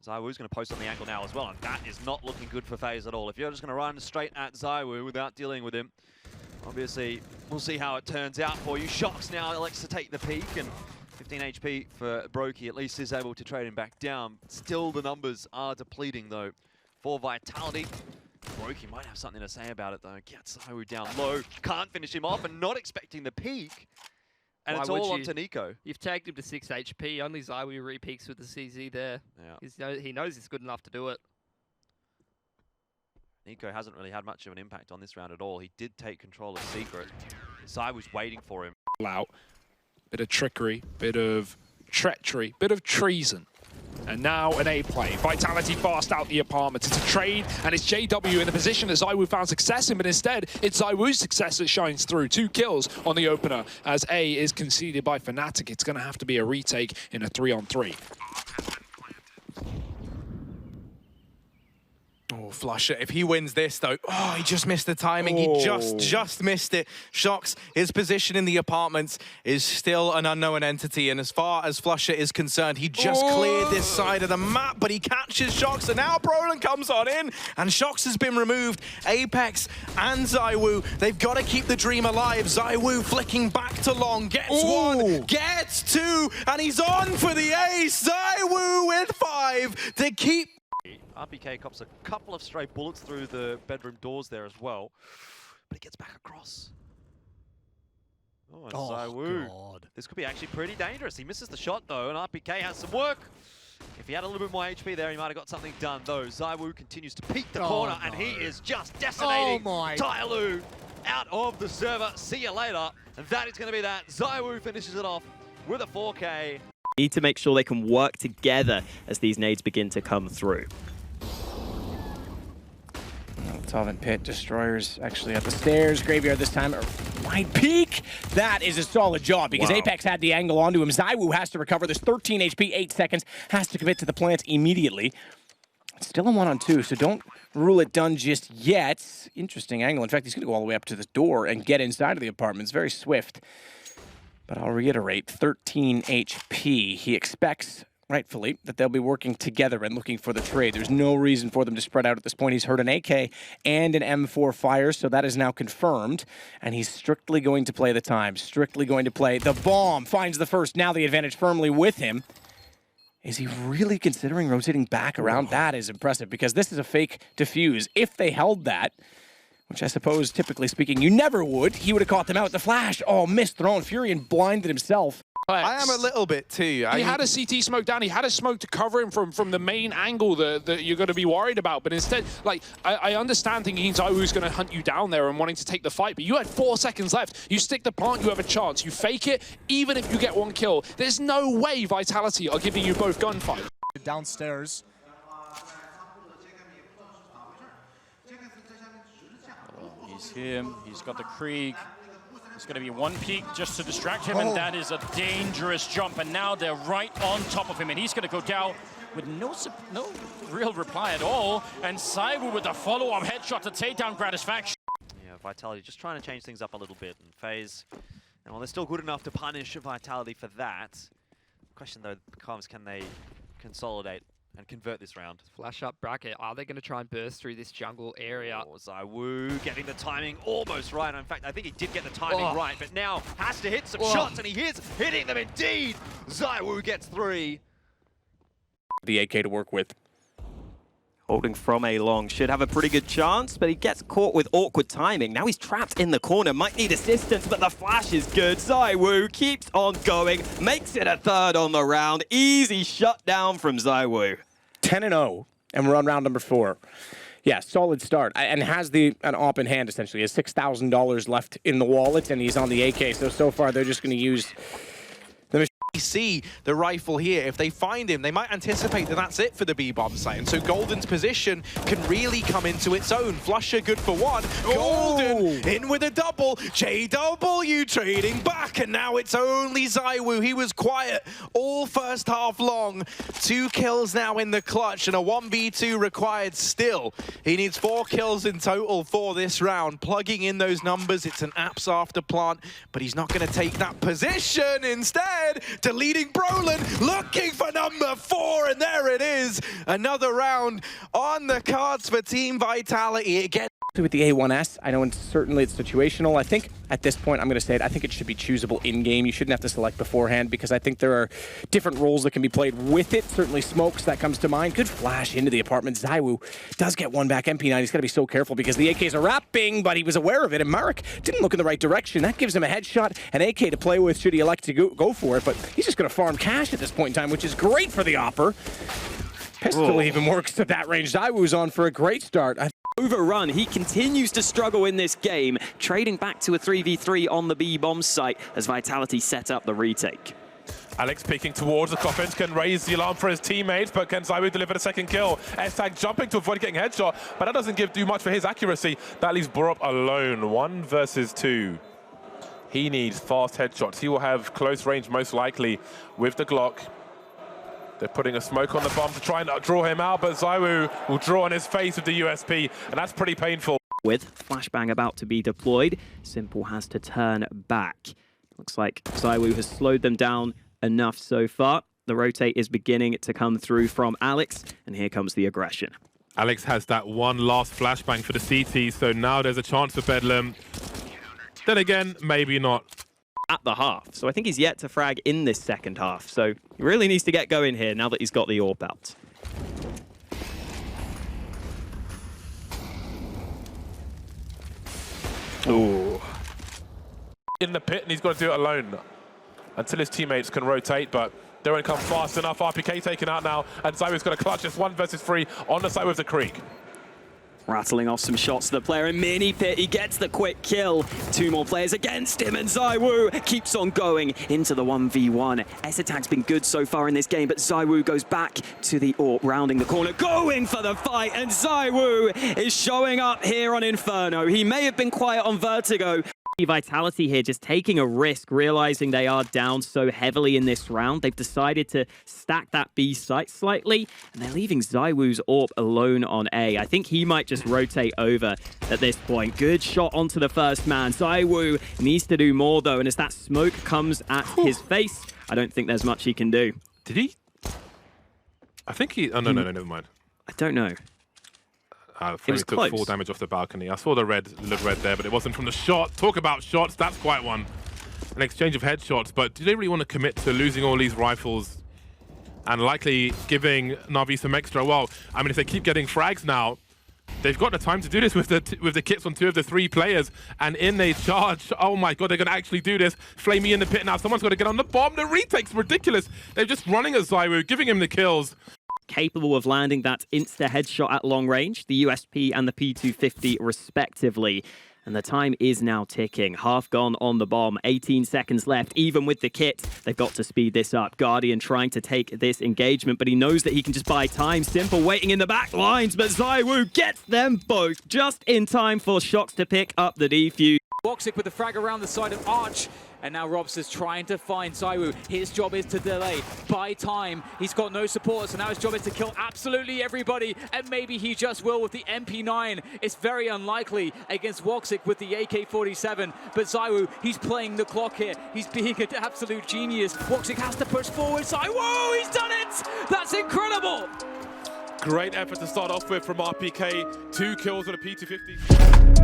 Zywoo's going to post on the angle now as well, and that is not looking good for FaZe at all. If you're just going to run straight at Zywoo without dealing with him, obviously, we'll see how it turns out for you. Shox now elects to take the peak, and 15 HP for Brokey at least is able to trade him back down. Still, the numbers are depleting, though, for Vitality. Brokey might have something to say about it, though. Gets Zywoo down low, can't finish him off, and not expecting the peak. And it's all onto Nico. You've tagged him to 6 HP. Only Zywoo re-peaks with the CZ there. Yeah. He knows he's good enough to do it. Nico hasn't really had much of an impact on this round at all. He did take control of Secret. Zywoo's waiting for him. Out. Bit of trickery, bit of treachery, bit of treason. And now an A play. Vitality fast out the apartments. It's a trade, and it's JW in the position that Zywoo found success in, but instead, it's Zywoo's success that shines through. 2 kills on the opener as A is conceded by Fnatic. It's going to have to be a retake in a 3-on-3. Oh, Flusher, if he wins this, though, oh, he just missed the timing. He just missed it. Shox, his position in the apartments is still an unknown entity, and as far as Flusher is concerned, he just cleared this side of the map, but he catches Shox, and now Brolin comes on in, and Shox has been removed. Apex and Zywoo, they've got to keep the dream alive. Zywoo flicking back to long, gets 1, gets 2, and he's on for the ace. Zywoo with 5 to keep. RPK cops a couple of stray bullets through the bedroom doors there as well, but he gets back across. Oh, and Zywoo. God. This could be actually pretty dangerous. He misses the shot though, and RPK has some work. If he had a little bit more HP there, he might have got something done though. Zywoo continues to peek the corner, and he is just decimating Tyloo out of the server. See you later. And that is going to be that. Zywoo finishes it off with a 4K. Need to make sure they can work together as these nades begin to come through. Solvent Pit, Destroyers actually at the stairs. Graveyard this time, wide peak. That is a solid job because Apex had the angle onto him. Zywoo has to recover. There's 13 HP, 8 seconds. Has to commit to the plant immediately. Still a 1-on-2, so don't rule it done just yet. Interesting angle. In fact, he's going to go all the way up to the door and get inside of the apartments. Very swift. But I'll reiterate, 13 HP. He expects, rightfully, that they'll be working together and looking for the trade. There's no reason for them to spread out at this point. He's heard an AK and an M4 fire, so that is now confirmed. And he's strictly going to play the time, strictly going to play the bomb. Finds the first, now the advantage firmly with him. Is he really considering rotating back around? That is impressive, because this is a fake defuse. If they held that, which I suppose, typically speaking, you never would, he would have caught them out. The flash, oh, missed thrown. Furion blinded himself. I am a little bit too. He had a CT smoke down. He had a smoke to cover him from the main angle that you're going to be worried about. But instead, like, I understand thinking Zywoo's going to hunt you down there and wanting to take the fight. But you had 4 seconds left. You stick the plant, you have a chance. You fake it, even if you get 1 kill. There's no way Vitality are giving you both gunfight. Downstairs. He's here. He's got the Krieg. It's going to be 1 peek just to distract him, and that is a dangerous jump. And now they're right on top of him, and he's going to go down with no real reply at all. And Zywoo with a follow-up headshot to take down Gratisfaction. Yeah, Vitality just trying to change things up a little bit. And FaZe, and while they're still good enough to punish Vitality for that, the question though becomes, can they consolidate and convert this round? Flash up bracket. Are they going to try and burst through this jungle area? Oh, Zywoo getting the timing almost right. In fact, I think he did get the timing right, but now has to hit some shots, and he is hitting them indeed. Zywoo gets 3. The AK to work with. Holding from A long, should have a pretty good chance, but he gets caught with awkward timing. Now he's trapped in the corner, might need assistance, but the flash is good. Zywoo keeps on going, makes it a 3rd on the round. Easy shutdown from Zywoo. 10-0, and we're on round number 4. Yeah, solid start, and has an op in hand, essentially. He has $6,000 left in the wallet, and he's on the AK, so far they're just going to use the see the rifle here. If they find him, they might anticipate that that's it for the B-bomb site. And so Golden's position can really come into its own. Flusher good for 1. Golden in with a double. JW trading back, and now it's only Zywoo. He was quiet all first half long. 2 kills now in the clutch, and a 1v2 required still. He needs 4 kills in total for this round. Plugging in those numbers, it's an apps after plant, but he's not going to take that position. Instead, deleting Brolin, looking for number 4, and there it is. Another round on the cards for Team Vitality. Again, with the A1S, I know certainly it's situational. I think at this point, I'm going to say it, I think it should be choosable in-game. You shouldn't have to select beforehand because I think there are different roles that can be played with it. Certainly Smokes, that comes to mind. Good flash into the apartment. Zywoo does get one back. MP9, he's got to be so careful because the AKs are wrapping, but he was aware of it, and Marek didn't look in the right direction. That gives him a headshot, an AK to play with should he elect to go for it, but he's just going to farm cash at this point in time, which is great for the Opper. Pistol even works at that range. Zywoo's on for a great start. Overrun, he continues to struggle in this game, trading back to a 3v3 on the B-bomb site as Vitality set up the retake. Alex peeking towards the coffins, can raise the alarm for his teammates, but can Zywoo deliver the second kill? S-Tag jumping to avoid getting headshot, but that doesn't do much for his accuracy. That leaves Borup alone, 1 versus 2. He needs fast headshots. He will have close range most likely with the Glock. They're putting a smoke on the bomb to try and draw him out, but Zywoo will draw on his face with the USP, and that's pretty painful. With Flashbang about to be deployed, Simple has to turn back. Looks like Zywoo has slowed them down enough so far. The rotate is beginning to come through from Alex, and here comes the aggression. Alex has that one last flashbang for the CT, so now there's a chance for Bedlam. Then again, maybe not. At the half, so I think he's yet to frag in this second half, so he really needs to get going here now that he's got the AWP out. Ooh. In the pit, and he's got to do it alone until his teammates can rotate, but they won't come fast enough. RPK taken out now, and Zywoo's got to clutch this 1 versus 3 on the side with the Krieg. Rattling off some shots to the player in mini pit. He gets the quick kill. 2 more players against him, and Zywoo keeps on going into the 1v1. S-Attack's been good so far in this game, but Zywoo goes back to the AWP, rounding the corner, going for the fight, and Zywoo is showing up here on Inferno. He may have been quiet on Vertigo. Vitality here just taking a risk, realizing they are down so heavily in this round. They've decided to stack that B site slightly, and they're leaving Zywoo's AWP alone on A. I think he might just rotate over at this point. Good shot onto the first man. Zywoo needs to do more though, and as that smoke comes at his face, I don't think there's much he can do. Did he? I think he... Oh, no, never mind. I don't know. He took close. 4 damage off the balcony. I saw the red there, but it wasn't from the shot. Talk about shots, that's quite one. An exchange of headshots, but do they really want to commit to losing all these rifles and likely giving Na'Vi some extra? Well, I mean, if they keep getting frags now, they've got the time to do this with the kits on 2 of the 3 players, and in they charge. Oh my god, they're going to actually do this. Flamey in the pit now. Someone's got to get on the bomb. The retake's ridiculous. They're just running at Zywoo, giving him the kills. Capable of landing that insta headshot at long range, the USP and the P250 respectively. And the time is now ticking. Half gone on the bomb, 18 seconds left. Even with the kit, they've got to speed this up. Guardian trying to take this engagement, but he knows that he can just buy time. Simple waiting in the back lines, but Zywoo gets them both just in time for Shox to pick up the defuse. Woxic with the frag around the side of Arch. And now Robs is trying to find Zywoo. His job is to delay, buy time. He's got no support, so now his job is to kill absolutely everybody. And maybe he just will with the MP9. It's very unlikely against Woxic with the AK-47. But Zywoo, he's playing the clock here. He's being an absolute genius. Woxic has to push forward. Zywoo, he's done it! That's incredible! Great effort to start off with from RPK. 2 kills on a P250.